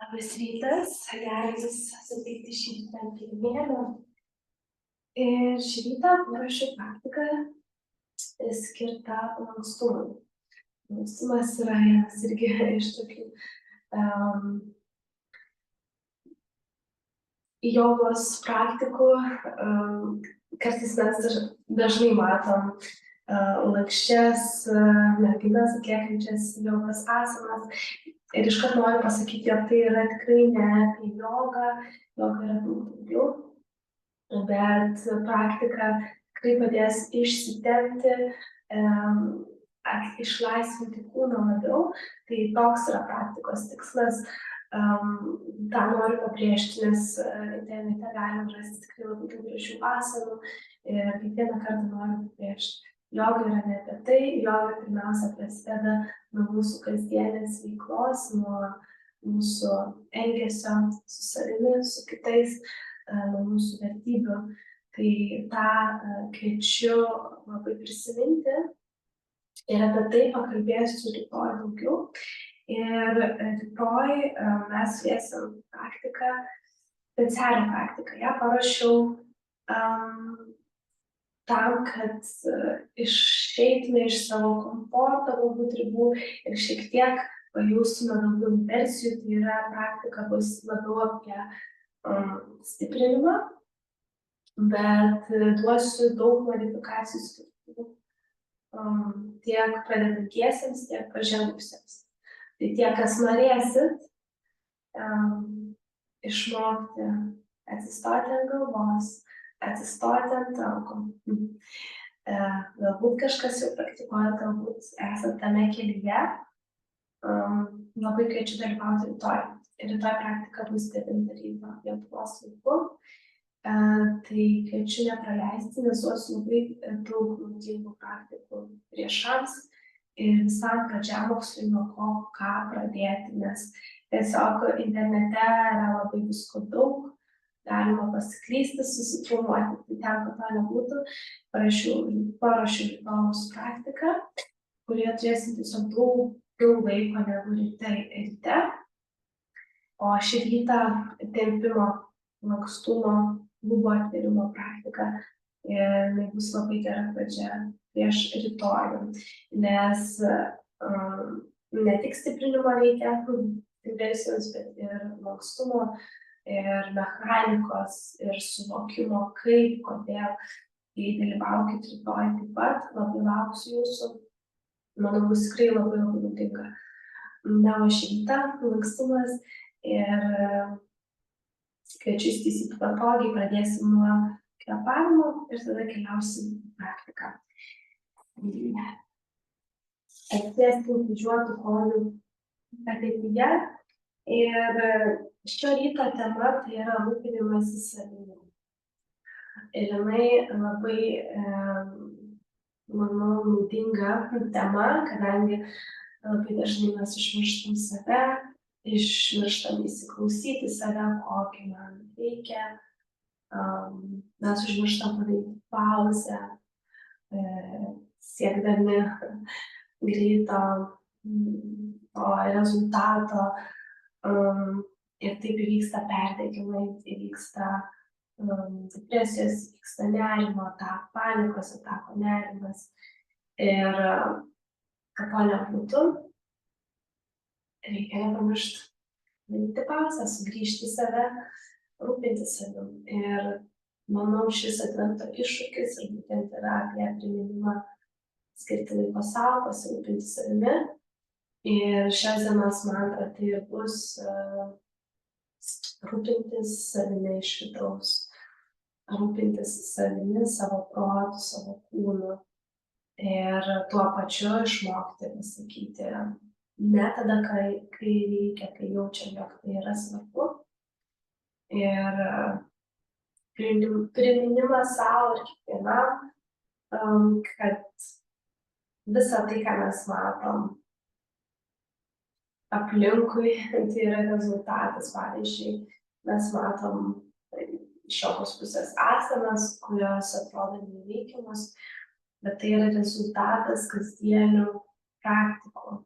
Labas rytas, gera Jus sutikti šį rytą ant kilimėlio. Ir šį rytą paruošiau praktiką skirtą lankstumui. Lankstumas yra vienas irgi iš tokių jogos praktikų. Kartais mes dažnai matom lanksčias merginas atliekančias jogos asanas. Ir iškart noriu pasakyti, jog tai yra tikrai ne apie jogą, joga yra daug daugiau, bet praktika tikrai padės išsitempti, išlaisvinti kūną labiau. Tai toks yra praktikos tikslas. tą noriu pabrėžti, nes internete galim rasti tikrai labai daug gražių asanų ir kiekvieną kartą noriu pabrėžti. Joga yra ne apie tai, joga pirmiausia prasideda nuo mūsų kasdienės veiklos, nuo mūsų elgesio su savimi, su kitais, nuo mūsų vertybių. Tai tą kviečiu labai prisiminti ir apie tai pakalbėsiu rytoj daugiau. Ir rytoj mes turėsim praktiką, specialią praktiką. Ją paruošiau tam, kad išeitume iš savo komforto galbūt ribų ir šiek tiek pajustume daugiau versijų. Tai yra praktika bus labiau apie stiprinimą, bet duosiu daug modifikacijų skirtų tiek pradedantiesiems, tiek pažengusiems. Tai tie, kas norėsit išmokti atsistoti ant galvos, atsistoti ant rankų. Galbūt kažkas jau praktikuoja, galbūt esate tame kelyje. Labai kviečiu dalyvauti rytoj. Rytoj praktika bus 9 ryto Lietuvos laiku. Tai kviečiu nepraleisti, nes duosiu labai daug naudingų praktikų priešams ir visam pradžiamoksliui, nuo ko ką pradėti, nes tiesiog internete yra labai visko daug, galima pasiklysti, susitraumuoti. Tai ten, kad to nebūtų, paruošiu rytojaus praktiką, kurioje turėsim tiesiog daug laiko negu ryte. O šį rytą tempimo, lankstumo, klubo atvėrimo praktika ir bus labai gera pradžia prieš rytojų, nes ne tik stiprinimo reikia versijos, bet ir lankstumo, ir mechanikos, ir suvokimo, kaip, kodėl. Tai dalyvaukit rytoj taip pat, labai lauksiu jūsų, manau, bus tikrai labai naudinga. Na, o šį rytą lankstumas ir kviečiu įsitaisyti patogiai, pradėsim nuo kvėpavimo ir tada keliausim į praktiką. Atsėskim kryžiuotų kojų padėtyje ir šio ryto tema tai yra rūpinimasis savimi. Ir jinai labai, manau, naudinga tema, kadangi labai dažnai mes išmirštam save, išmirštam įsiklausyti save, kokį man reikia. Mes užmirštam padaryti pauzę, siekdami greito rezultato. Ir taip įvyksta perdegimai, įvyksta depresijos, įvyksta nerimo ataka, panikos ataka, nerimas. Ir kad to nebūtų, reikia nepamiršti daryti pauzę, sugrįžti į save, rūpinti savim. Ir manau, šis advento iššūkis ir būtent yra apie priminimą skirti laiko savo, pasirūpinti savimi. Ir šios dienos mantra tai ir bus rūpintis savimi iš vidaus, rūpintis savimi, savo protu, savo kūnu. Ir tuo pačiu išmokti pasakyti ne tada, kai reikia, kai jaučiam, jog tai yra svarbu. Ir priminimas savo ir kiekvienam, kad visa tai, ką mes matom aplinkui, tai yra rezultatas. Pavyzdžiui, mes matom iš šios pusės asanas, kurios atrodo neveikiamos, bet tai yra rezultatas kasdienių praktikų.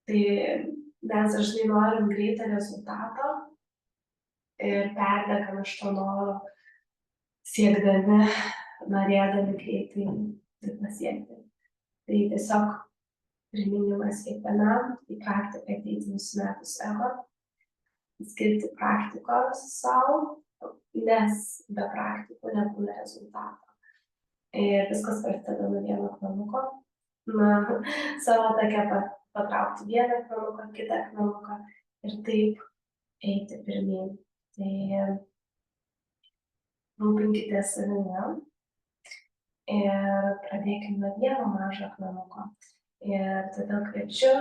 Tai mes dažnai norim greito rezultato ir perdegam iš to noro, siekdami, norėdami greitai tai pasiekti. Tai tiesiog priminimas kiekvienam į praktiką ateiti nusimetus ego, skirti praktikos savo, nes be praktikų nebūna rezultato. Ir viskas prasideda nuo vieno akmenuko. Savo tokia patraukti vieną akmenuką, kitą akmenuką ir taip eiti pirmyn. Tai rūpinkitės savimi ir pradėkime nuo vieno mažo akmenuko. Ir tada kviečiu,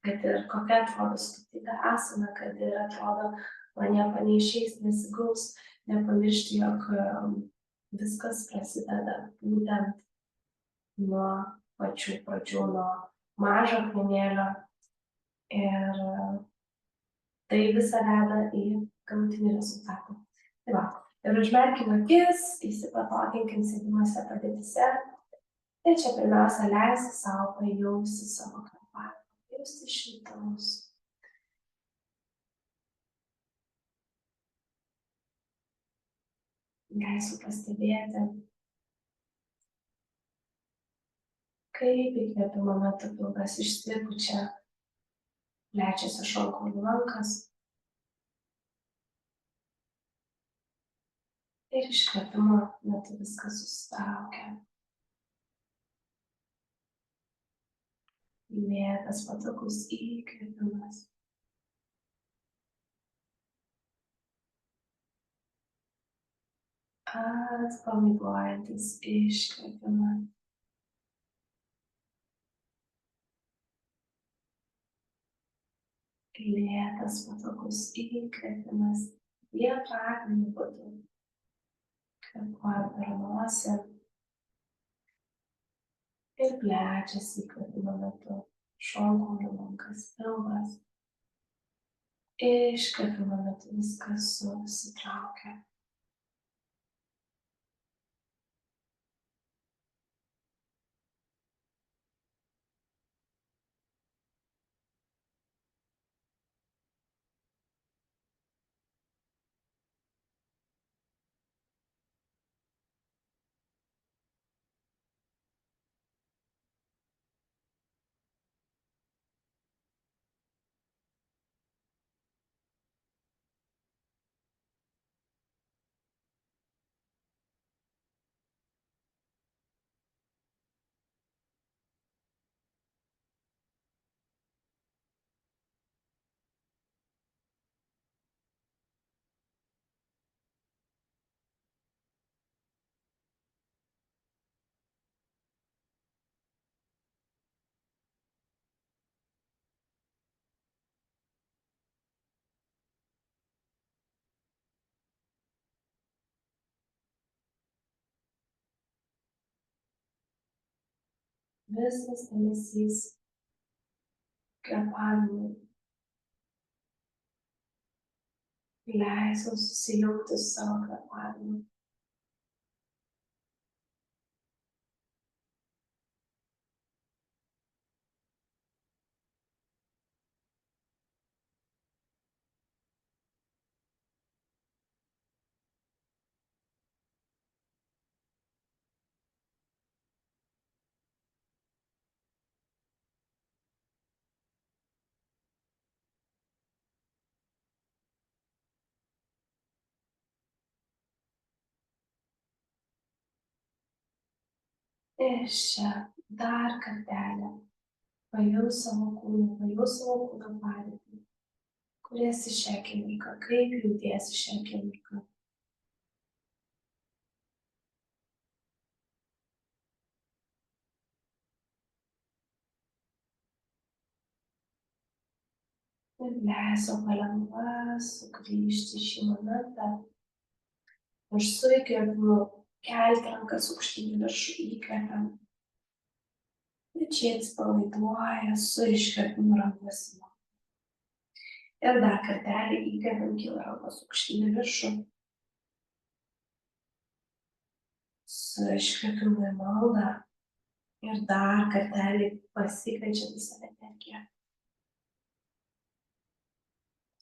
kad ir kokia atrodo stupida esame, kad ir atrodo, man nieko neišeis, nesigaus, nepamiršti, jog viskas prasideda būtent nuo pačių pradžių, nuo mažo akmenėlio ir tai visą veda į galutinį rezultatą. Tai va, ir užmerkime akis, įsipatoginkim sėdimose padėtyse. Ir čia pirmiausia leisti savo pajausti savo kvėpavimą, jausti šiltumus. Leisiu pastebėti, kaip įkvėpimo metu pilvas išsipučia, plečiasi šonkaulių lankas. Ir iškvėpimo metu viskas susitraukia. Lėtas patogus įkvėpimas. Atpalaiduojantis iškvėpimas. Lėtas patogus įkvėpimas diafragminiu būdu. Kvėpuojam per nosį ir plečiasi įkvėpimo metu šonkaulių lankas, pilvas. Iškvėpimo metu viskas susitraukia. Visas dėmesys kvėpavimui. Leisiu susijungti su savo kvėpavimu. Ir čia dar kartelį pajaus savo kūną padėtį, kur esi šią akimirką, kaip jautiesi šią akimirką. Ir leisiu palengva sugrįžti šį momentą. Ir su įkvėpimu kelti rankas aukštyn į viršų, įkvepiam. Pečiai atsipalaiduoja, su iškvėpimu rankos į nugarą. Ir dar kartelį įkvepiam, kyla rankos aukštyn į viršų. Su iškvėpimu į maldą. Ir dar kartelį pasikviečiam į save energiją.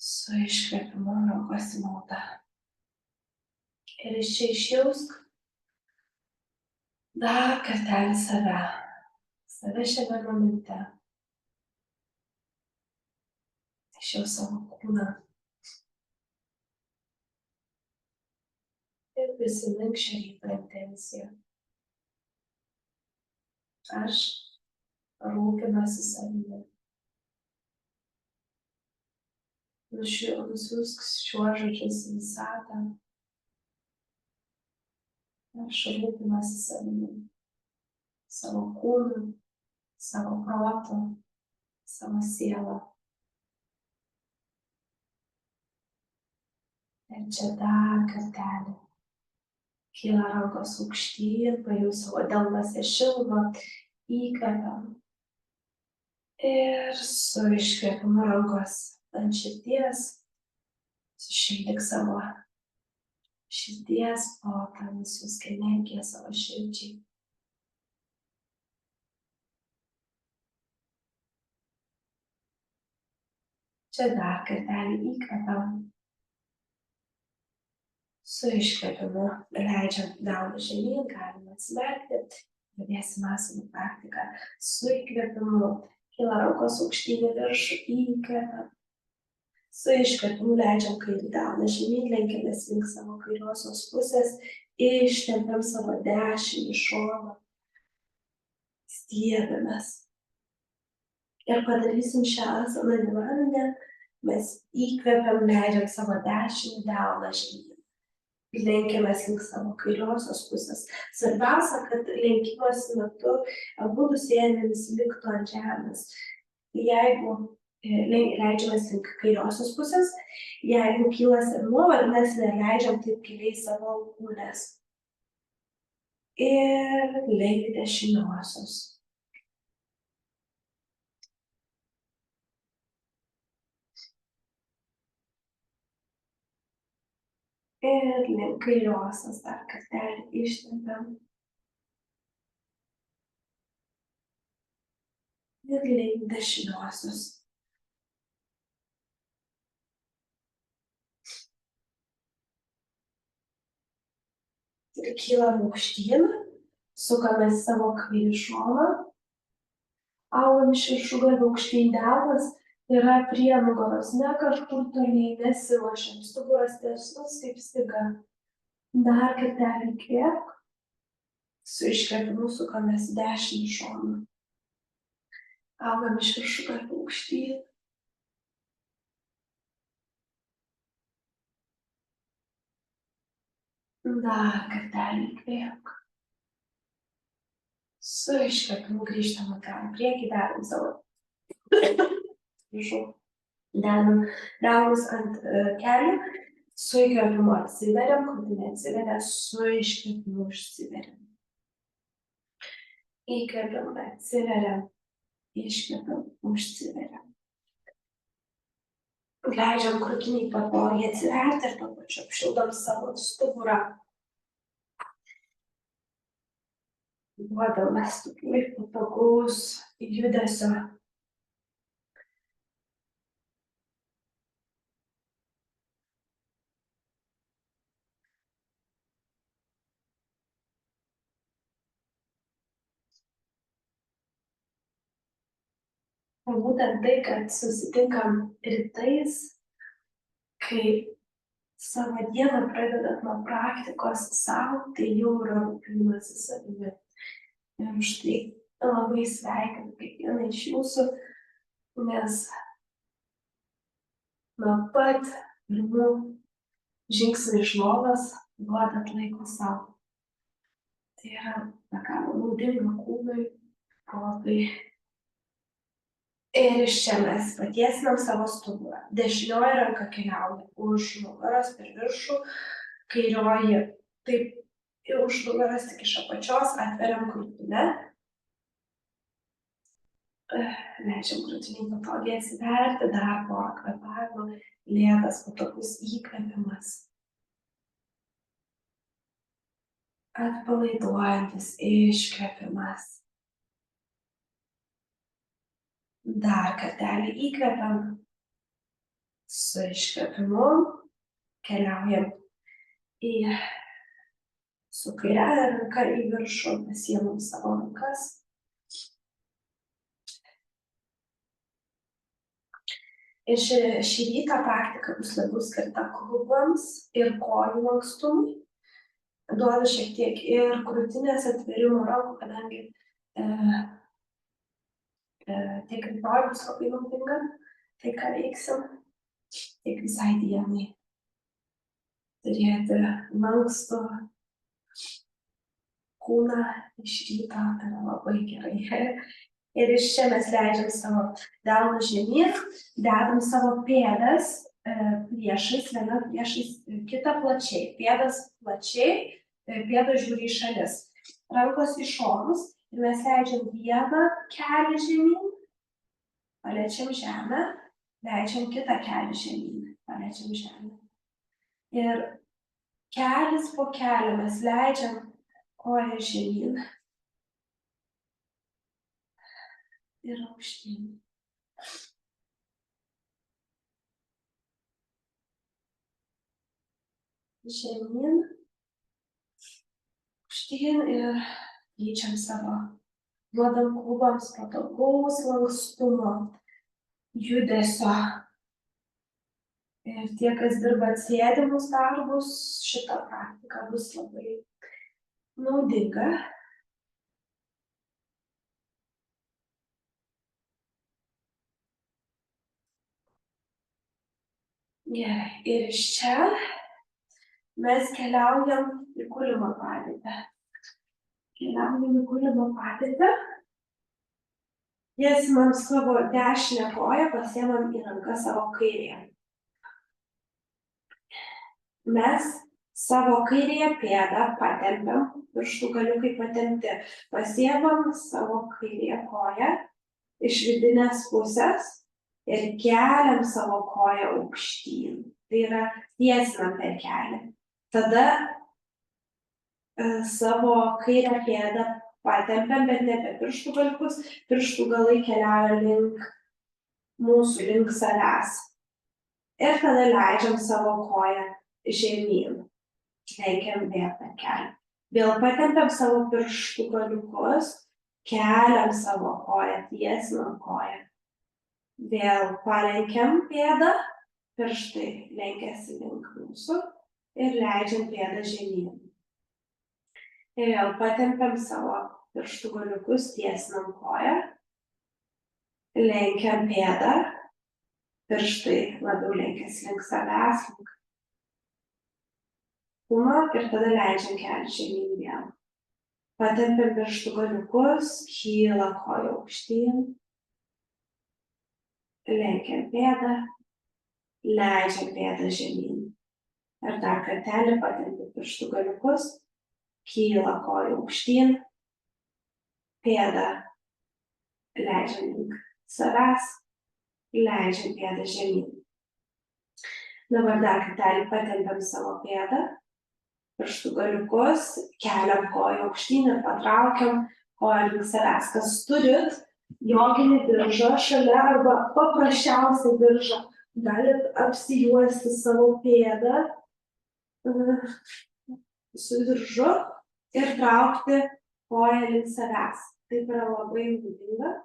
Su iškvėpimu rankos į maudą. Ir iš čia išjausk dar kartelį save. Save šiame momente. Išjaus savo kūną. Ir prisimink šią ryto intenciją. Aš rūpinuosi savimi. Nusiųsk šiuos žodžius į visatą. Aš rūpinuosi savimi. Savo kūnu, savo protu, savo sielą. Ir čia dar kartelį. Kyla rankos aukštyn, pajaus savo delnuose šilumą, įkvepiam. Ir su iškvėpimu rankos ant širdies, sušildyk savo širdies protą, nusiųsk energiją savo širdžiai. Čia dar kartelį įkvepiam. Su iškvėpimu leidžiam delną žemyn, galime atsimerkti, pradėsim asanų praktiką. Su įkvėpimu kyla rankos aukštyn į viršų, įkvepiam. Su iškvėpimu leidžiam kairį delną žemyn, lenkiamės link savo kairiosios pusės, ištempiam savo dešinį šoną, stiebiamės. Ir padarysim šią asaną divaninę, mes įkvepiam, leidžiam savo dešinį delną žemyn. Lenkiamės link savo kairiosios pusės. Svarbiausia, kad lenkimosi metu abudu sėdmenys liktų ant žemės. Jeigu leidžiamės link kairiosios pusės, jeigu kyla sėdmuo, vadinasi, neleidžiam taip giliai savo alkūnės. Ir link dešiniosios. Ir link kairiosios dar kartelį ištempiam. Ir link dešiniosios. Ir kylam aukštyn, sukamės savo kairį šoną, augam iš viršugalvio aukštyn delnas, yra prie nugaros, ne kažkur toliai, nesilošiam, stuburas tiesus kaip styga. Dar kartelį įkvėpk, su iškvėpimu sukamės dešinį šoną. Augam iš viršugalvio aukštyn. Dar kartelį įkvėpk. Su iškvėpimu grįžtam atgal į priekį, dedam savo dedam delnus ant kelių, su įkvėpimu atsiveriam, krūtinė atsiveria, su iškvėpimu užsiveriam. Įkvėpiam, atsiveriam, iškvėpiam, užsiveriam. Leidžiam krūtiniai patogiai atsiverti ir tuo pačiu apšildom savo stuburą. Duodam stipriai patogaus judesio. Būtent tai, kad susitinkam rytais, kai savo dieną pradedat nuo praktikos sau, tai jau yra rūpinimasis savimi. Ir už tai labai sveikinu kiekvieną iš jūsų, nes nuo pat pirmų žingsnių iš lovos duodat laiko sau. Tai yra be galo naudinga kūnui, protui. Ir iš čia mes patiesinam savo stuburą. Dešinioji ranka keliauja už nugaros per viršų, kairioji taip už nugaros tik iš apačios, atveriam krūtinę. Leidžiam krūtiniai patogiai atsiverti, dar porą kvėpavimų, lėtas patogus įkvėpimas. Atpalaiduojantis iškvėpimas. Dar kartelį įkvepiam. su iškvėpimu keliaujam su kairiąja ranka į viršų, pasiemam savo rankas. Ir šį rytą praktika bus labiau skirta klubams ir kojų lankstumui. Duodu šiek tiek ir krūtinės atvėrimo rankų, kadangi tiek rytoj bus labai naudinga, tai ką veiksim, tiek visai dienai turėti lankstų kūną iš ryto yra labai gerai. Ir iš čia mes leidžiam savo delnus žemyn, dedam savo pėdas priešais, viena priešais kitą plačiai. Pėdas plačiai, pėdas žiūri į šalis. Rankos į šonus ir mes leidžiam vieną kelį žemyn, paliečiam žemę, leidžiam kitą kelį žemyn, paliečiam žemę. Ir kelis po kelio mes leidžiam koją žemyn. Ir aukštyn. Žemyn, aukštyn ir keičiam savo. Duodam klubams patogaus lankstumo, judesio. Ir tie, kas dirba sėdimus darbus, šita praktika bus labai naudinga. Gerai, ir iš čia mes keliaujam į gulimo padėtį. Keliaujam į gulimo padėtį. Jėsimam savo dešinę koją, pasiemam į ranką savo kairėje. Mes savo kairėje pėdą patempiam, pirštų galiukai patempti. Pasiemam savo kairėje koją iš vidinės pusės ir keliam savo koją aukštyn. Tai yra tiesinam per kelią. Tada savo kairę pėdą patempiam, bet ne per pirštų galiukus. Pirštų galai keliauja link mūsų, link savęs. Ir tada leidžiam savo koją žemyn. Lenkiam vėl per kelią. Vėl patempiam savo pirštų galiukus, keliam savo koją, tiesinam koją. Vėl palenkiam pėdą, pirštai lenkiasi link mūsų ir leidžiam pėdą žemyn. Ir vėl patempiam savo pirštų galiukus, tiesinam koją, lenkiam pėdą, pirštai labiau lenkiasi link savęs, link kūno ir tada leidžiam kelį žemyn vėl. Patempiam pirštų galiukus, kyla koja aukštyn. Lenkiam pėdą, leidžiam pėdą žemyn. Ir dar kartelį patempiam pirštų galiukus, kyla koja aukštyn, pėdą leidžiam link savęs, leidžiam pėdą žemyn. Dabar dar kartelį patempiam savo pėdą, pirštų galiukus, keliam koją aukštyn ir patraukiam koją link savęs. Kas turit joginį diržą šalia arba paprasčiausią diržą, galit apsijuosti savo pėdą su diržu ir traukti koją link savęs. Taip yra labai naudinga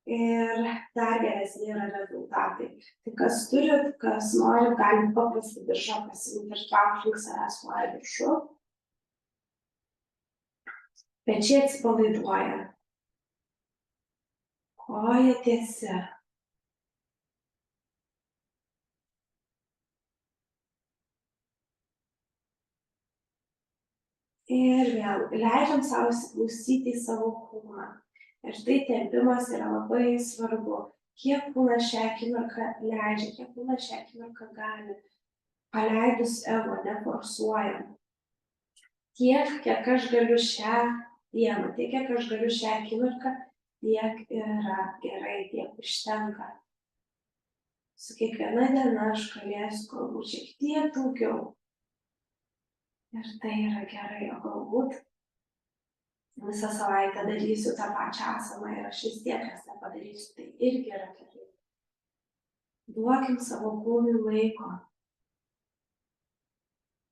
ir dar geresni yra rezultatai. Tai kas turit, kas norit, galit paprastą diržą pasiimti ir traukti link savęs koją viršų. Pečiai atsipalaiduoja. Koja tiesi. Ir vėl leidžiam savo įsiklausyti į savo kūną. Ir štai tempimas yra labai svarbu. Kiek kūnas šią akimirką leidžia, kiek kūnas šią akimirką gali. Paleidus ego, neforsuojam. Tiek, kiek aš galiu šią dieną, tiek, kiek aš galiu šią akimirką, tiek yra gerai, tiek užtenka. Su kiekviena diena aš galėsiu galbūt šiek tiek daugiau. Ir tai yra gerai, o galbūt visą savaitę darysiu tą pačią asaną ir aš vis tiek nepadarysiu, tai irgi yra gerai. Duokim savo kūnui laiko.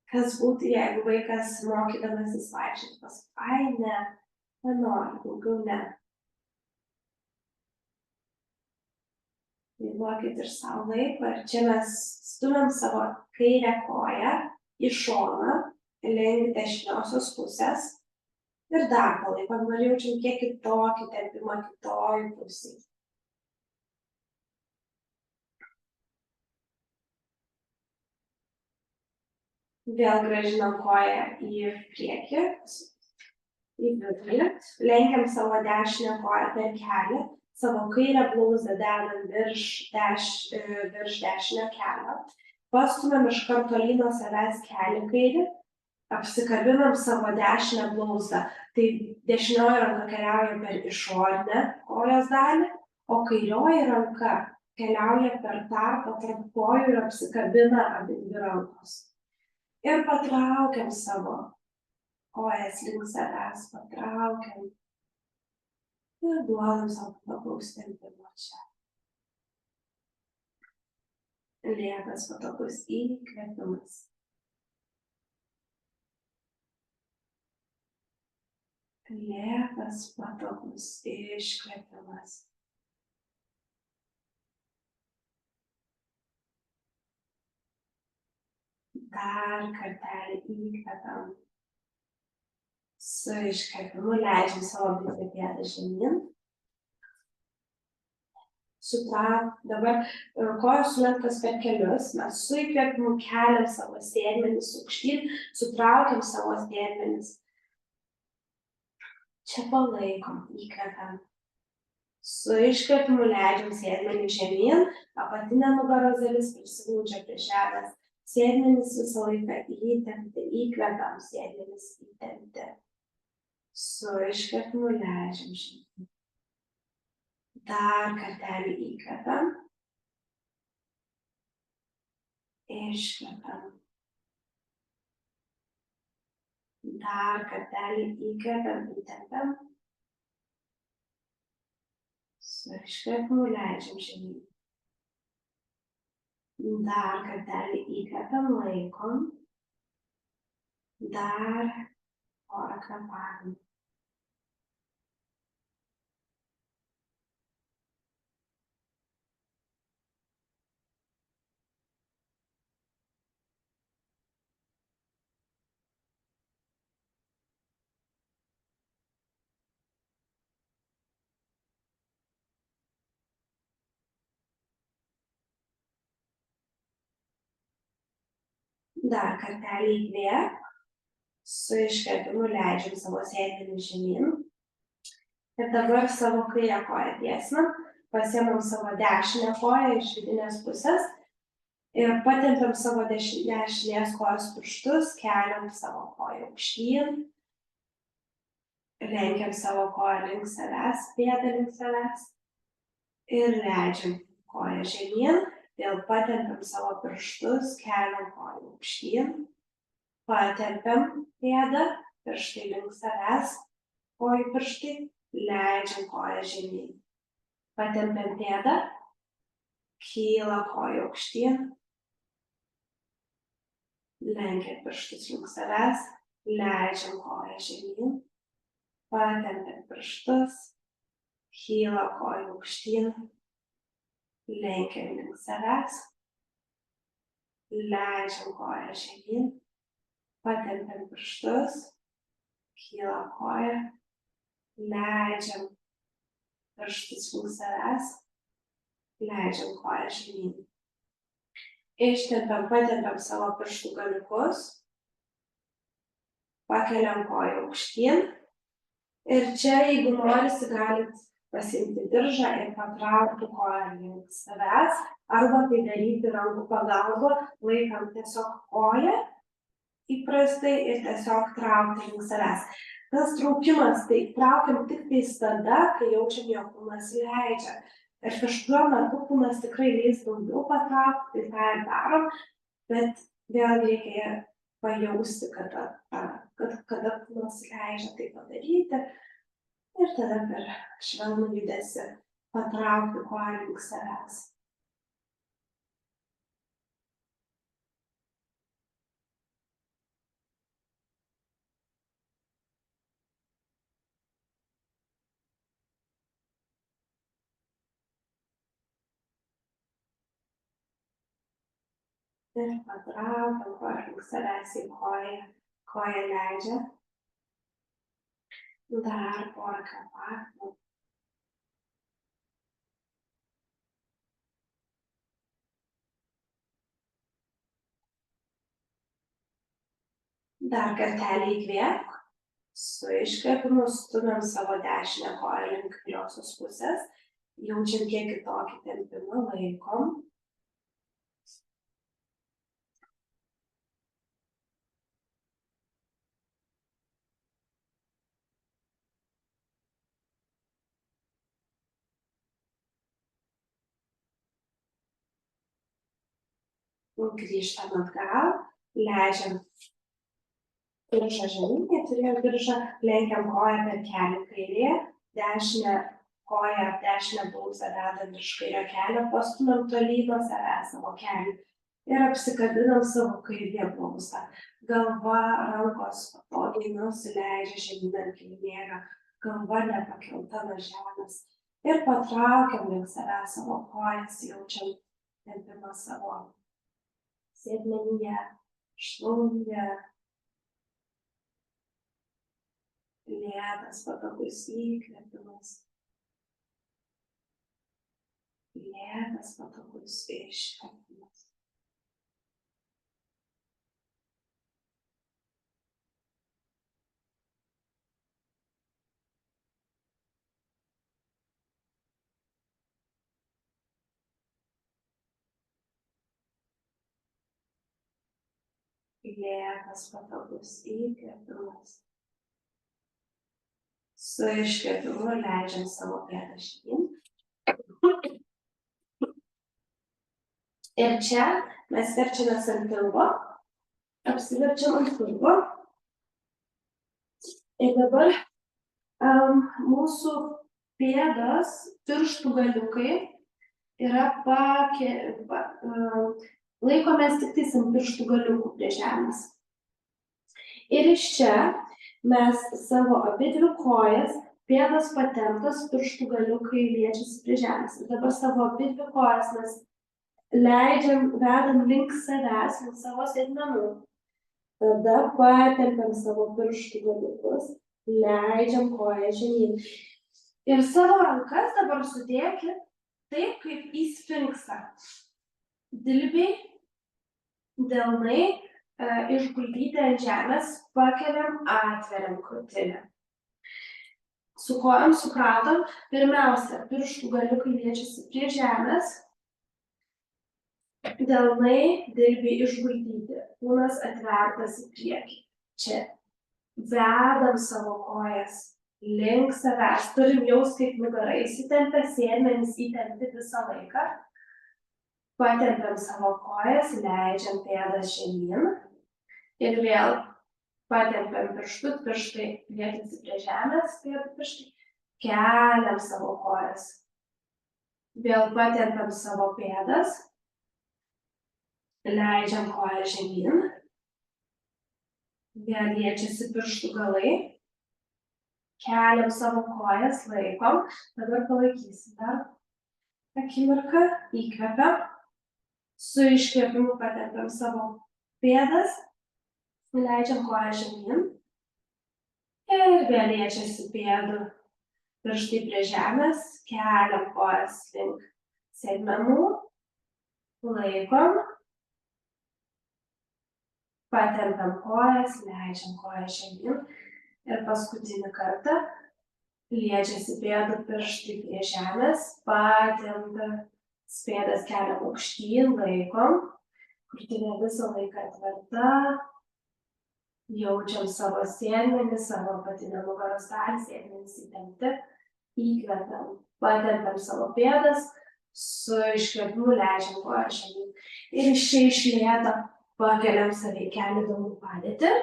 Kas būtų, jeigu vaikas mokydamasis vaikščioti pasakytų, ai ne, nenoriu, daugiau ne. Tai duokit ir savo laiko. Ir čia mes stumiam savo kairę koją į šoną, link dešiniosios pusės. Ir dar palaikom, ir jaučiam kiek kitokį tempimą kitoj pusėj. Vėl grąžinam koją į priekį, į vidurį. Lenkiam savo dešinę koją per kelį. Savo kairę blauzdą dedam virš dešinio kelio. Pastumiam iš karto tolyn nuo savęs kelį kairį. Apsikabinam savo dešinę blauzdą. Tai dešinioji ranka keliauja per išorinę kojos dalį, o kairioji ranka keliauja per tarpą tarp kojų ir apsikabina abidvi rankos. Ir patraukiam savo kojas link savęs, patraukiam. Ir duodam savo patogaus tempimo čia. Lėtas patogus įkvėpimas. Lėtas patogus iškvėpimas. Dar kartelį įkvepiam. Su iškvėpimu leidžiam savo abidvi pėdas žemyn. Dabar kojos sulenktos per kelius. Mes su įkvėpimu keliam savo sėdmenis aukštyn, sutraukiam savo sėdmenis. Čia palaikom, įkvepiam. Su iškvėpimu leidžiam sėdmenį žemyn, apatinė nugaros dalis prisiglaudžia prie žemės. Sėdmenis visą laiką įtempti, įkvepiam, sėdmenis įtempti. Su iškvėpimu leidžiam žemyn. Dar kartelį įkvepiam. Iškvepiam. Dar kartelį įkvepiam, įtempiam. Su iškvėpimu leidžiam žemyn. Dar kartelį įkvepiam, laikom. Dar porą kvėpavimų. Dar kartelį įkvėp, su iškvėpimu leidžiam savo sėdmenį žemyn. Ir dabar savo kairę koją tiesinam, pasiemam savo dešinę koją iš vidinės pusės ir patempiam savo dešinės kojos pirštus, keliam savo koją aukštyn, lenkiam savo koją link savęs, pėdą link savęs ir leidžiam koją žemyn. Vėl patempiam savo pirštus, keliam koją aukštyn, patempiam pėdą, pirštai link savęs, kojų pirštai, leidžiam koją žemyn. Patempiam pėdą, kyla koją aukštyn, lenkiam pirštus link savęs, leidžiam koją žemyn, patempiam pirštus, kyla koją aukštyn, lenkiam link savęs, leidžiam koją žemyn, patempiam pirštus, kyla koja, leidžiam pirštus link savęs, leidžiam koją žemyn. Ištempiam, patempiam savo pirštų galiukus, pakeliam koją aukštyn ir čia, jeigu norisi, galit pasiimti diržą ir patraukti koją link savęs, arba tai daryti rankų pagalba, laikant tiesiog koją įprastai ir tiesiog traukti link savęs. Tas traukimas, tai traukiam tik tada, kai jaučiam, jog kūnas leidžia. Ir kažkuriuo metu kūnas tikrai leis daugiau patraukti, tai tą ir darom, bet vėl reikia pajausti, kada kūnas leidžia tai padaryti. Ir tada per švelnų judesį patraukti koją link savęs. Ir patraukiam koją link savęs į koją. Koją leidžia. Dar porą kvėpavimų. Dar kartelį įkvėpk. Su iškvėpimu stumiam savo dešinę koją link kairiosios pusės. Jaučiam kiek kitokį tempimą, laikom. Grįžtam atgal, leidžiam diržą žemyn, neturėjom diržą, lenkiam koją per kelį kairė, dešinę koją, dešinę bluuzą dedam virš kairio kelio, pastumiam tolyn nuo savęs savo kelį ir apsikabinam savo kairę bluuzą. Galva, rankos patogiai nusileidžia žemyn ant kilimėlio, galva nepakelta nuo žemės ir patraukiam link savęs savo kojas, jaučiam tempimą savo sėdmenyje, šlaunį, lėtas patogus įkvėpimas, lėtas patogus iškvėpimas. Lėtas patogus įkvėpimas. Su iškvėpimu leidžiam savo pėdą žemyn. Ir čia mes verčiamės ant pilvo, apsiverčiam ant pilvo. Ir dabar mūsų pėdos, pirštų galiukai yra laikomės tik tais ant pirštų galiukų prie žemės. Ir iš čia mes savo abidvi kojas, pėdos patemptos, pirštų galiukai liečiasi prie žemės. Ir dabar savo abidvi kojas mes leidžiam, vedam link savęs, link savo sėdmenų. Tada patempiam savo pirštų galiukus, leidžiam koją žemyn. Ir savo rankas dabar sudėkit taip, kaip į sfinksą. Dilbiai, delnai išguldyti ant žemės, pakeliam, atveriam krūtinę. Su kojom supratom, pirmiausia, pirštų galiukai liečiasi prie žemės, delnai, dilbiai išguldyti, kūnas atvertas į priekį. Čia vedam savo kojas link savęs, turim jaust, kaip nugara įsitempia, sėdmenys įtempti visą laiką. Patempiam savo kojas, leidžiam pėdas žemyn ir vėl patempiam pirštus, pirštai lietėsi prie žemės, pėdų pirštai, keliam savo kojas. Vėl patempiam savo pėdas, leidžiam koją žemyn, vėl liečiasi pirštų galai, keliam savo kojas, laikom, dabar palaikysim dar akimirką, įkvepiam. Su iškvėpimu patempiam savo pėdas, leidžiam koją žemyn ir vėl liečiasi pėdų pirštai prie žemės, keliam kojas link sėdmenų, laikom, patempiam kojas, leidžiam koją žemyn ir paskutinį kartą liečiasi pėdų pirštai prie žemės, patempiam pėdas keliam aukštyn, laikom, krūtinė visą laiką atverta, jaučiam savo sėdmenį, savo apatinę nugaros dalį, sėdmenys įtempti, įkvepiam, patempiam savo pėdas, su iškvėpimu leidžiam koją žemyn. Ir iš čia iš lėto pakeliam save į kelių delnų padėtį.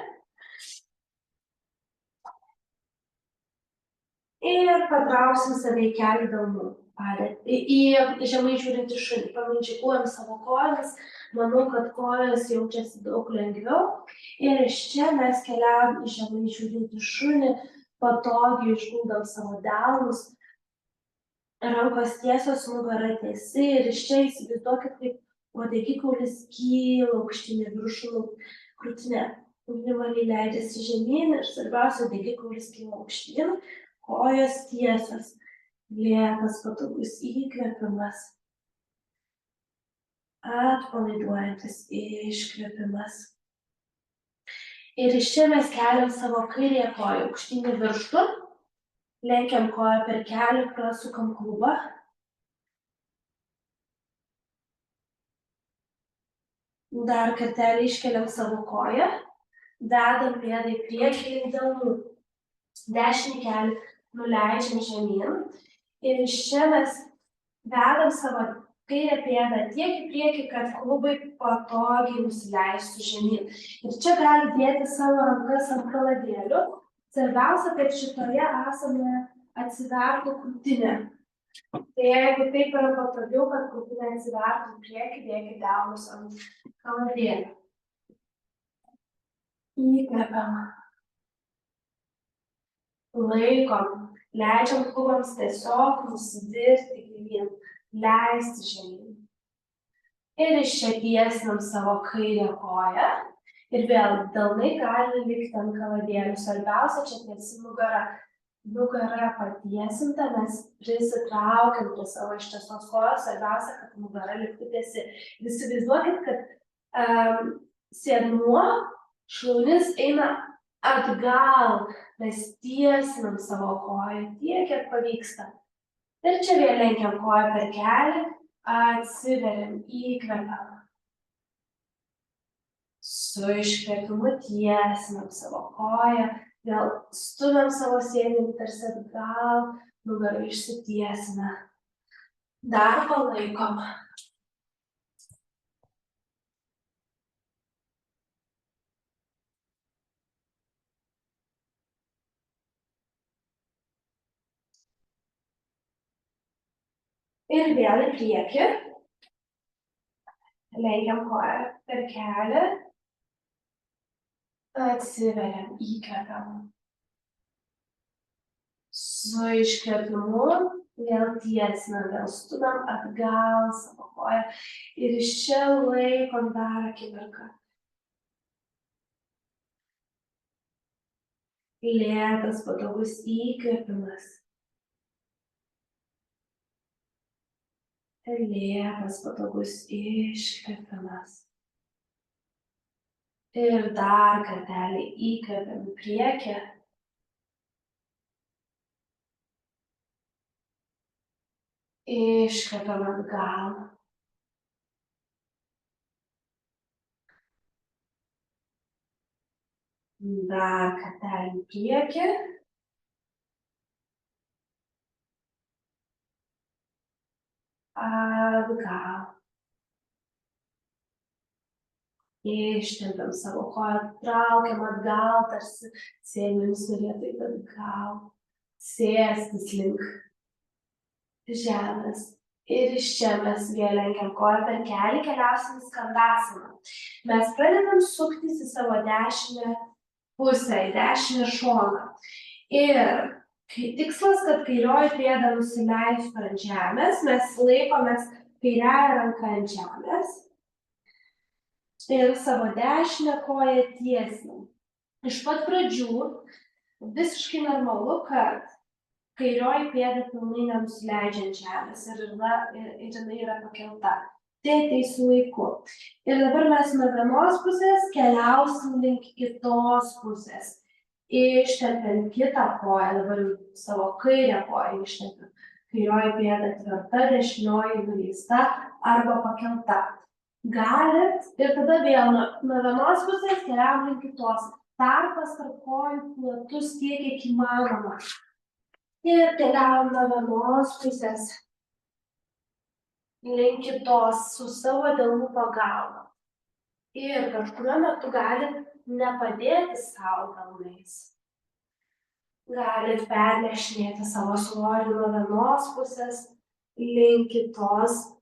Ir patrauksim save į kelių delnų padėtį. Į žemai žiūrintį šunį. Pamindžikuojam savo kojas. Manau, kad kojas jaučiasi daug lengviau. Ir iš čia mes keliaujam į žemai žiūrintį šunį. Patogiai išguldam savo delnus. Rankos tiesios, nugara tiesi. Ir iš čia įsivaizduokit, kaip uodegikaulis kyla aukštyn į viršų, krūtinė minimaliai leidžiasi žemyn ir svarbiausia, uodegikaulis kyla aukštyn, kojos tiesios, lėtas patogus įkvėpimas, atpalaiduojantis iškvėpimas. Ir iš čia mes keliam savo kairėje koją aukštyn į viršų, lenkiam koją per kelią, prasukam klubą. Dar kartelį iškeliam savo koją, dedam pėdą į priekį ir delnų. Dešinį kelį nuleidžiam žemyn ir iš čia mes dedam savo kairę pėdą tiek į priekį, kad klubai patogiai nusileistų žemyn. Ir čia gali dėti savo rankas ant kaladėlių. Svarbiausia, kad šitoje asamoje atsivertų krūtinė. Tai jeigu taip yra patogiau, kad krūtinė atsivertų į priekį, dėkit delnus ant kaladėlių. Įkvepiam. Laikom. Leidžiam klubams tiesiog nusivirti gilyn. Leisti žemyn. Ir iš čia tiesinam savo kairę koją. Ir vėl delnai gali likti ant kaladėlių. Svarbiausia, čia tiesi nugara. Nugara patiesinta, mes prisitraukiam prie savo ištiesos kojos. Svarbiausia, kad nugara liktų tiesi. Įsivaizduokit, kad sėdmuo, šlaunis eina atgal. Mes tiesinam savo koją tiek, kiek pavyksta. Ir čia vėl lenkiam koją per kelį, atsiveriam, įkvepiam. Su iškvėpimu tiesinam savo koją, vėl stumiam savo sėdinį tarsi atgal, nugarą išsitiesina. Dar palaikom. Ir vėl į priekį. Lenkiam koją per kelį. Atsiveriam, įkvepiam. Su iškvėpimu vėl tiesinam, vėl stumiam atgal savo koją. Ir iš čia laikom dar akimirką. Lėtas, patogus įkvėpimas. Lėtas, patogus iškvėpimas. Ir dar kartelį įkvėpiam į priekį. Iškvėpiam atgal. Dar kartelį į priekį. Atgal. Ištempiam savo koją, traukiam atgal, tarsi sėdmenis norėtų eiti atgal. Sėstis link žemės. Ir iš čia mes vėl lenkiam koją per kelį, keliausim į skandasaną. Mes pradedam suktis į savo dešinę pusę, į dešinę šoną. Ir tikslas, kad kairioji pėda nusileistų ant žemės, mes laikomės kairiąją ranką ant žemės ir savo dešinę koją tiesinam. Iš pat pradžių visiškai normalu, kad kairioji pėda pilnai nenusileidžia ant žemės ir jinai yra pakelta. Tai ateis su laiku. Ir dabar mes nuo vienos pusės keliausim link kitos pusės. Ištempiam kitą koją, dabar savo kairę koją ištempiam. Kairioji pėda tvirta, dešinioji nuleista arba pakelta. Galit ir tada vėl nuo vienos pusės keliaujam link kitos. Tarpas tarp kojų platus tiek, kiek įmanoma. Ir keliaujam nuo vienos pusės link kitos su savo delnų pagalba. Ir kažkuriuo metu galit nepadėti savo delnais. Galit pernešinėti savo svorį nuo vienos pusės link kitos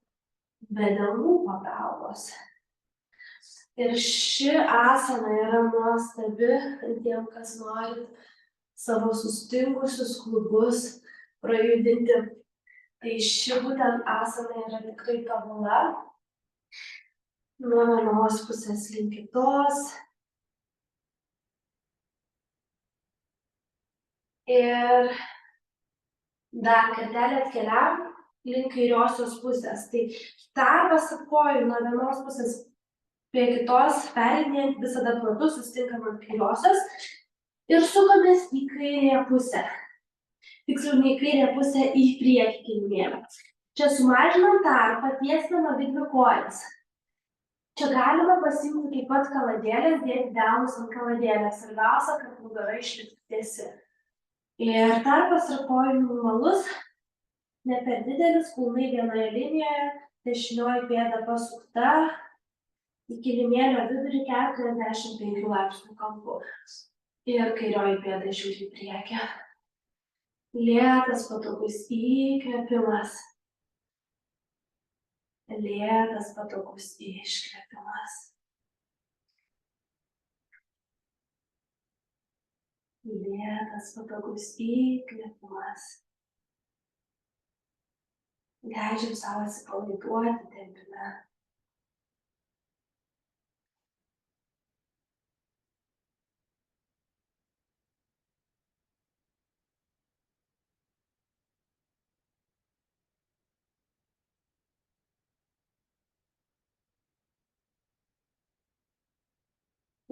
be delnų pagalbos. Ir ši asana yra nuostabi tiem, kas norit savo sustingusius klubus prajudinti. Tai ši būtent asana yra tikrai tobula. nuo vienos pusės link kitos. Ir dar kartelį atkeliam link kairiosios pusės. Tai darbas kojų nuo vienos pusės prie kitos, pereinėjant visada platu, susitinkam ant kairiosios ir sukamės į kairėje pusę. Tiksliau, ne į kairėje pusę, į priekį kilimėlį. Čia sumažinam tarpą, tiesiam abidvi kojas. Čia galima pasiimti taip pat kaladėlės, dėti delnus ant kaladėlės. Svarbiausia, kad nugara išliktų tiesi. Ir tarpas yra kojų minimalus, ne per didelis, kulnai vienoje linijoje, dešinioji pėda pasukta, į kilimėlio vidurį 45 laipsnių kampu. Ir kairioji pėda žiūri į priekį. Lėtas patogus įkvėpimas. Lėtas patogus iškvėpimas. Lėtas patogus įkvėpimas. Leidžiam savo atsipalaiduoti tempime.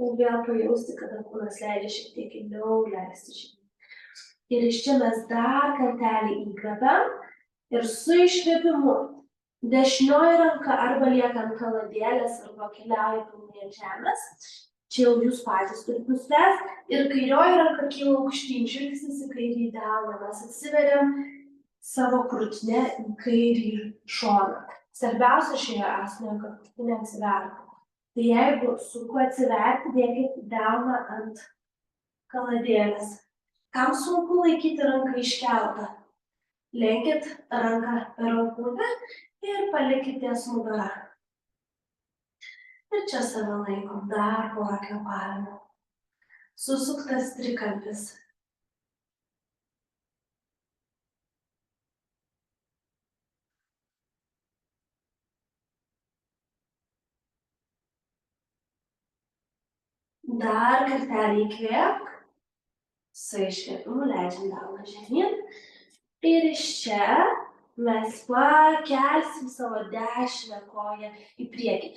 Ir vėl pajausti, kada kūnas leidžia šiek tiek giliau leisti žemyn. Ir iš čia mes dar kartelį įkvepiam ir su iškvėpimu dešinioji ranka arba lieka ant kaladėlės arba keliauja pilnai ant žemės. Čia jau jūs patys turite nuspręsti. Ir kairioji ranka kyla aukštyn, žvilgsnis į kairį delną. Mes atsiveriam savo krūtinę į kairį šoną. Svarbiausia šioje asanoje, kad krūtinė atsivertų. Tai jeigu sunku atsiverti, dėkit delną ant kaladėlės. Kam sunku laikyti ranką iškeltą? Lenkit ranką per alkūnę ir palikit ties nugarą. Ir čia save laikom dar porą kvėpavimų. Susuktas trikampis. Dar kartelį įkvėpk. Su iškvėpimu leidžiam delną žemyn. Ir iš čia mes pakelsim savo dešinę koją į priekį.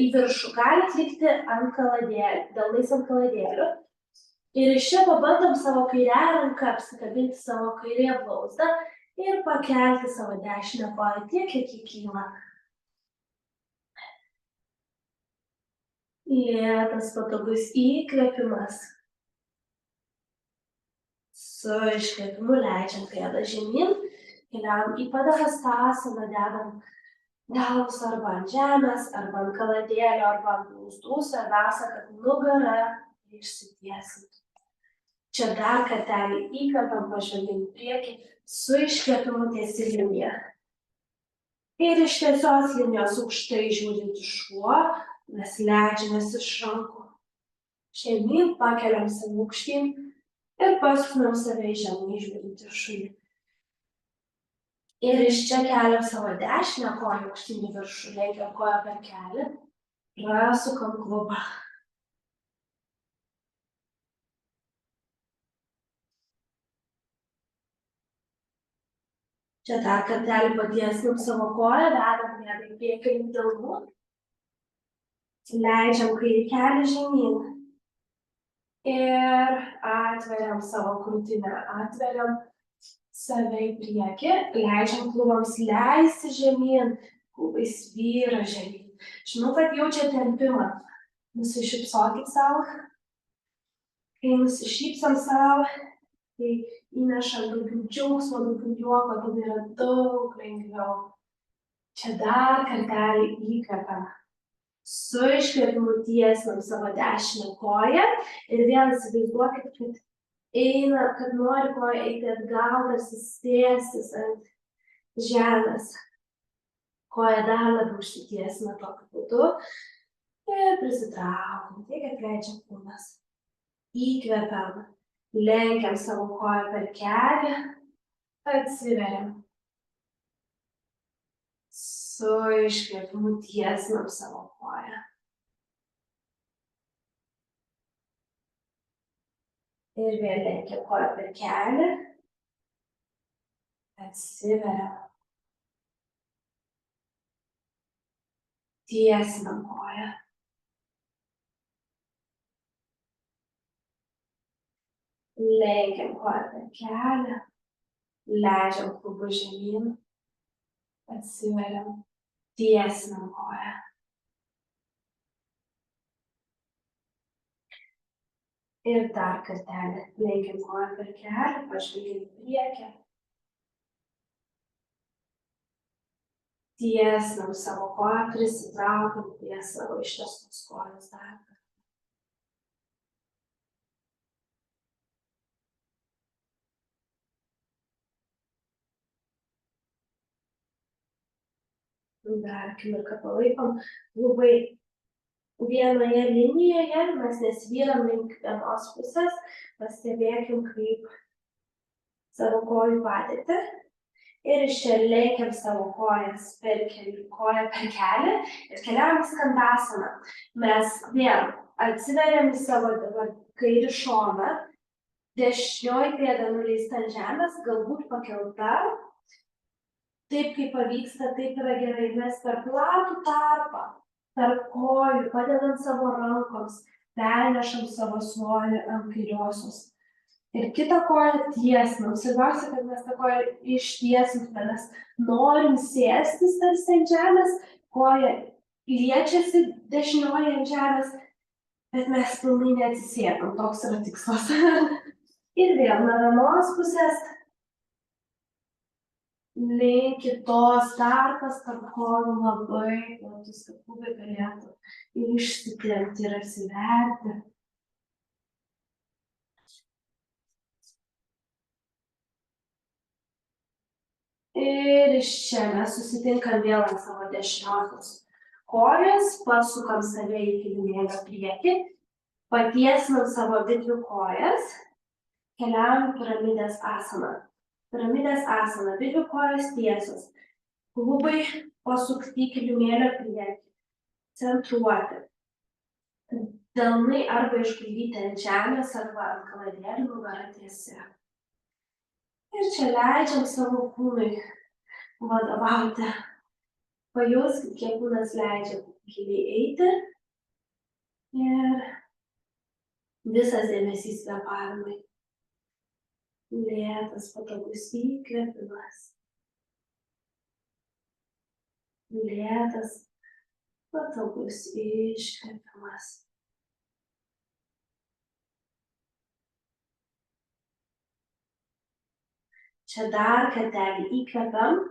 Į viršų galit likti ant kaladėlių, delnais ant kaladėlių. Ir iš čia pabandom savo kairę ranką apsikabinti savo kairėje blauzdą ir pakelti savo dešinę koją tiek, kiek ji kyla. Lėtas patogus įkvėpimas. Su iškvėpimu leidžiam pėdą žemyn, keliaujam į padahastasana, dedam delnus arba ant žemės, arba ant kaladėlio, arba ant blauzdų. Svarbiausia, kad nugara išsitiesintų. Čia dar kartelį įkvepiam, pažvelgiam į priekį, su iškvėpimu tiesi linija. Ir iš tiesios linijos aukštai žiūrintis šuo, mes leidžiamės iš rankų. Žemyn pakeliam save aukštyn. Ir pastumiam save į žemai žiūrintį šunį. Ir iš čia keliam savo dešinę koją aukštyn į viršų, lenkiam koją per kelį, prasukam klubą. Čia dar kartelį patiesnam savo koją, vedam pėdą į priekį link delnų. Leidžiam kairį kelį žemyn. Ir atveriam savo krūtinę, atveriam save į priekį, leidžiam klubams leisti žemyn, klubais vyra žemyn. Žinau, kad jaučia tempimą. Nusišypsokit savo. Kai nusišypsam savo, kai įnešam daugiau džiaugsmo, daugiau juoko, tada yra daug lengviau. Čia dar kartelį įkvepiam. Su iškvėpimu tiesinam savo dešinę koją ir vėl įsivaizduokit, kad nori koja eiti atgal, tarsi stiestis ant žemės. Koja dar labiau išsitiesina tokiu būdu ir prisitraukiam, tiek kiek leidžia kūnas. Įkvepiam, lenkiam savo koją per kelį, atsiveriam. Su iškvėpimu tiesinam savo koją. Ir vėl lenkiam koją per kelį. Atsiveriam. Tiesinam koją. Lenkiam koją per kelią. Leidžiam klubų žemyn. Atsiveriam. Tiesinam koją. Ir dar kartelį. Lenkiam koją per kelią. Pažvelgiam į priekį. Tiesinam savo koją. Prisitraukiam prie savo ištiestos kojos dar. Dar akimirką palaikom. Klubai vienoje linijoje, mes nesvyram link vienos pusės, pastebėkim kaip savo kojų padėtį. Ir iš čia lenkiam savo kojas per koją per kelią ir keliaujam į skandasaną. Mes vėl atsiveriam į savo dabar kairį šoną, dešinioji pėda nuleista ant žemės, galbūt pakelta. Taip kaip pavyksta, taip yra gerai. Mes per platų tarpą, tarp kojų, padedant savo rankoms, pernešam savo svorį ant kairiosios. Ir kitą koją tiesinam. Svarbiausia, kad mes tą koją ištiesintume, nes norim sėstis tarsi ant žemės, koja liečiasi dešinioji ant žemės, bet mes pilnai neatsisėdam. Toks yra tikslas. Ir vėl nuo vienos pusės. Link kitos tarpas tarp kojų labai platus, kad klubai galėtų išsitempti ir atsiverti. Ir iš čia mes susitinkam vėl ant savo dešiniosios kojos, pasukam save į kilimėlio priekį, patiesinam savo abidvi kojas, keliaujam piramidės asaną. Piramidės asana, abidvi kojos tiesos, klubai pasukti kilimėlio priekį, centruoti. Delnai arba išguldyti ant žemės, arba ant kaladėlių, nugara tiesi. Ir čia leidžiam savo kūnui vadovauti. Pajauskit, kiek kūnas leidžia giliai eiti. Ir visas dėmesys kvėpavimui. Lėtas, patogus įkvėpimas. Lėtas, patogus iškvėpimas. Čia dar kartelį įkvepiam.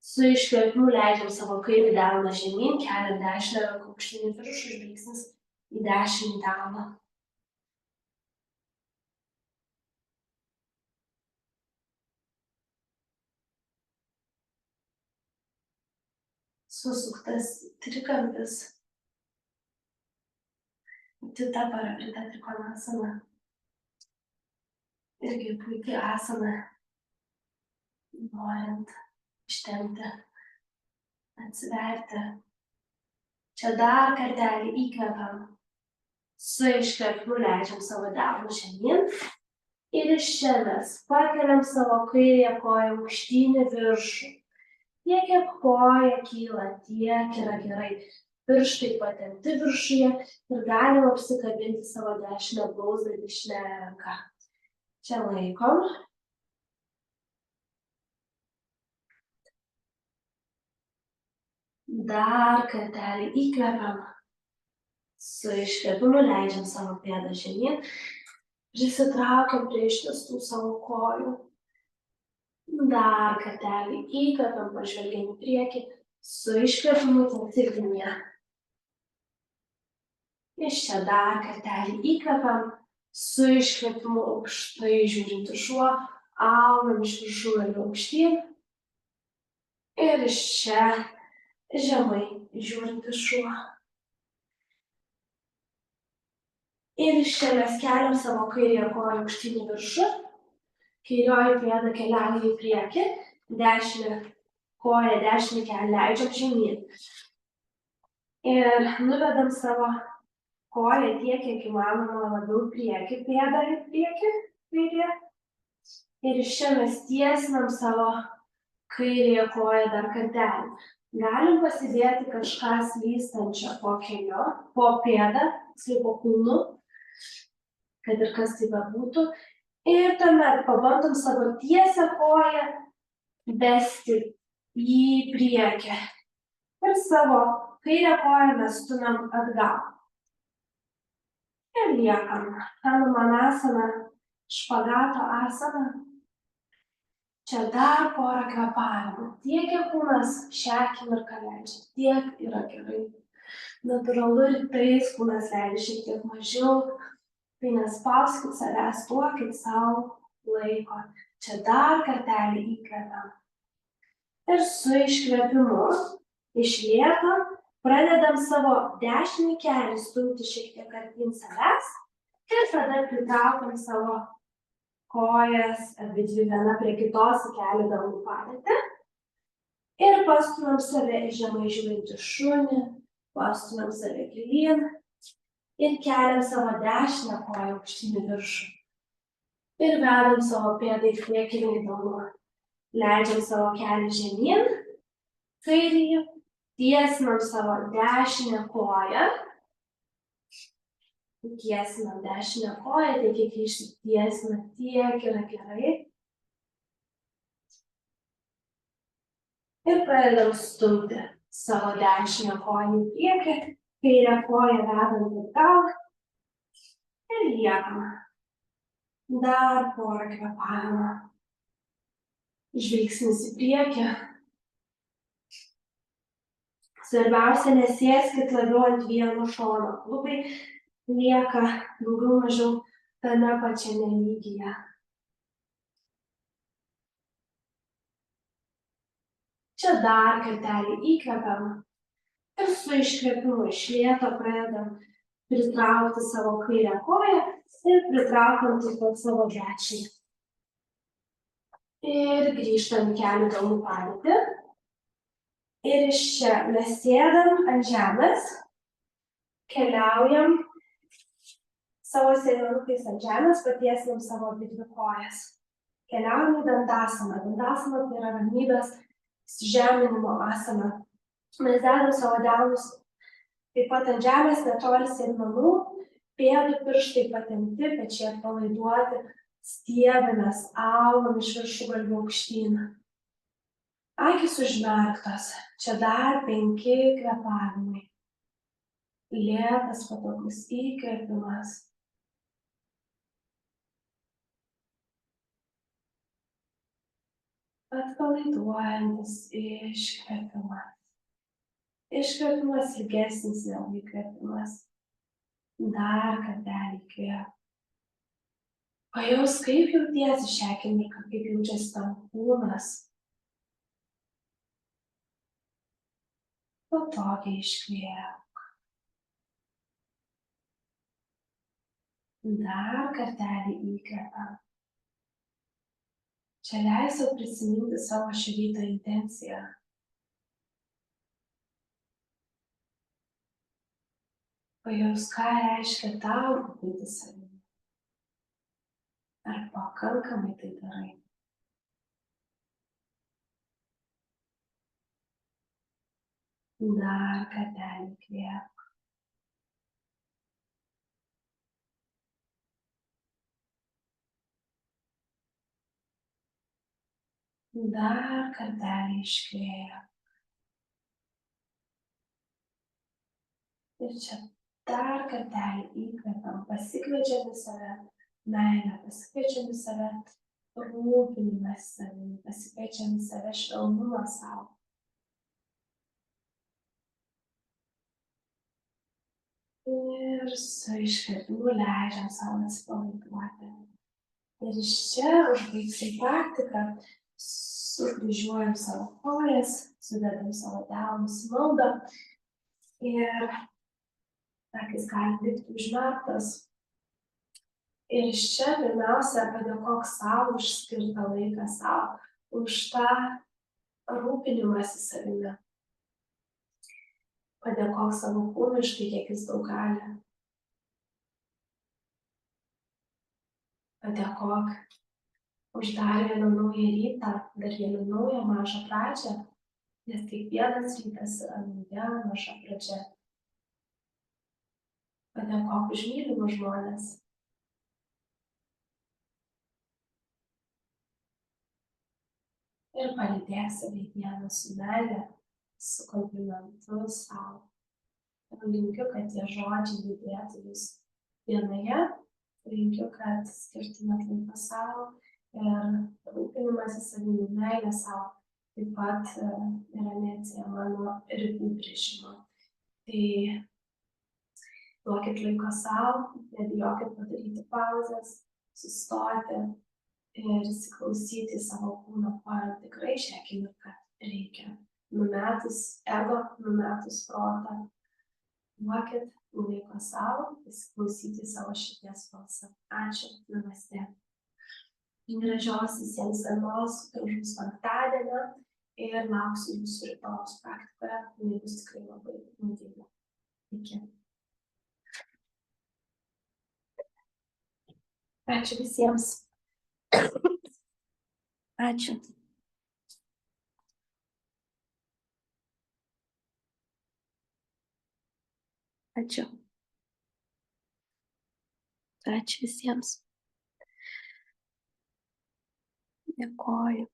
Su iškvėpimu leidžiam savo kairį delną žemyn, keliam dešinę ranką aukštyn į viršų, žvilgsnis į dešinį delną. Susuktas trikampis. Tita parakrita trikonasana. Irgi puikiai asana. Norint ištempti, atsiverti. Čia dar kartelį įkvepiam. Su iškvėpimu leidžiam savo delną žemyn. Ir iš čia mes pakeliam savo kairę koją aukštyn į viršų. Tiek, kiek koja kyla, tiek yra gerai. Pirštai patempti viršuje ir galima apsikabinti savo dešinę blauzdą dešinę ranką. Čia laikom. Dar kartelį įkvepiam. Su iškvėpimu leidžiam savo pėdą žemyn. Prisitraukiam prie ištiestų savo kojų. Dar kartelį įkvepiam, pažvelgiam į priekį, su iškvėpimu tempti liniją. Iš čia dar kartelį įkvepiam, su iškvėpimu aukštai žiūrinti šuo, augam iš viršūnų aukštyn. Ir iš čia žemai žiūrinti šuo. Ir iš čia mes keliam savo kairę koją aukštyn į viršų. Kairioji pėda keliauja į priekį, dešinė koją dešinį kelį leidžiam žemyn. Ir nuvedam savo koją tiek, kiek įmanoma labiau priekį, pėdą į priekį, kairė. Ir iš čia mes tiesinam savo kairėje koją dar kartelį. Galim pasidėti kažką slystančio po keliu, po pėdą, po kūnu, kad ir kas tai bebūtų. Ir tuomet pabandom savo tiesią koją vesti į priekį. Ir savo kairę koją mes stumiam atgal. Ir liekam Hanumanasana, špagato asana. Čia dar porą kvėpavimų. Tiek, kiek kūnas šią akimirką leidžia, tiek yra gerai. Natūralu rytais kūnas leidžia šiek tiek mažiau, tai nespauskit savęs, duokit savo laiko. Čia dar kartelį įkvepiam. Ir su iškvėpimu iš lėto pradedam savo dešinį kelį stumti šiek tiek artyn savęs ir tada pritraukiam savo kojas, abidvi viena prie kitos į kelių delnų padėtį. Ir pastumiam save į žemai žiūrintį šunį, pastumiam save gilyn ir keliam savo dešinę koją aukštyn į viršų. Ir vedam savo pėdą į priekinį delną. Leidžiam savo kelią žemyn, kairįjį, tiesinam savo dešinę koją. Tiesinam dešinę koją, tiek kiek išsitiesina, tiek yra gerai. Ir pradedam stumti savo dešinę koją į priekį, kairę koją vedam atgal ir liekam. Dar porą kvėpavimų. Žvilgsnis į priekį. Svarbiausia, nesėskit labiau ant vieno šono. Klubai lieka daugiau mažiau tame pačiame lygyje. Čia dar kartelį įkvepiam ir su iškvėpimu iš lėto pradedam pritraukti savo kairę koją ir pritraukiam taip pat savo dešinę. Ir grįžtam į kelių delnų padėtį. Ir iš čia mes sėdam ant žemės, keliaujam savo sėdinukais ant žemės, patiesinam savo abidvi kojas. Keliaujam į dantasaną. Dantasana tai yra ramybės žeminimo asana. Mes dedam savo delnus taip pat ant žemės, netoli sėdmenų, pėdų pirštai patempti, pečiai atpalaiduoti, stiebėmės, augam iš viršugalvių aukštyn. Akys užmerktos. Čia dar 5 kvėpavimai. Lėtas patogus įkvėpimas. Atpalaiduojantis iškvėpimas. Iškvėpimas ilgesnis negu įkvėpimas. Dar kartelį įkvėp. Pajaus, kaip jautiesi šią akimirką, kaip jaučiasi tavo kūnas. Patogiai iškvėp. Dar kartelį įkvepiam. Čia leisiu prisiminti savo šį ryto intenciją. Pajaus, ką reiškia tau būti savimi. Ar pakankamai tai darai? Dar kartelį įkvėp. Dar kartelį iškvėp. Ir čia dar kartelį įkvepiam, pasikviečiam į save meilę, pasikviečiam į save rūpinimąsi savimi, pasikviečiam į save švelnumą savo. Ir su iškvėpimu leidžiam savo atsipalaiduoti. Ir iš čia užbaigsim praktiką, sukryžiuojam savo kojas, sudedam savo delnus į maldą ir akys gali likti užmerktos. Ir iš čia pirmiausia padėkok savo už skirtą laiką savo, už tą rūpinimąsi savimi. Padėkok savo kūnui už tai, kiek jis daug gali. Padėkok už dar vieną naują rytą, dar vieną naują mažą pradžią, nes kiekvienas rytas yra nauja maža pradžia. Padėkok už mylimus žmones. Ir palydėk save į dieną su meile, su komplimentu sau. Ir linkiu, kad tie žodžiai lydėtų jūs dienoje. Linkiu, kad skirtumėt laiko sau ir rūpinimąsi savimi, meilė sau taip pat yra neatsiejama nuo ribų brėžimo. Tai duokit laiko sau, nebijokit padaryti pauzes, sustoti ir įsiklausyti į savo kūno, ko tikrai šią akimirką reikia. Numetus ego, numetus protą. Duokit laiko sau, įsiklausyti į savo širdies balsą. Ačiū, namaste. Gražios visiems dienos, gražaus penktadienio ir lauksiu jūsų rytojos praktikoje. Tai bus tikrai labai naudinga. Iki. Ačiū visiems. Ačiū. Ačiū. Ačiū visiems. Dėkoju.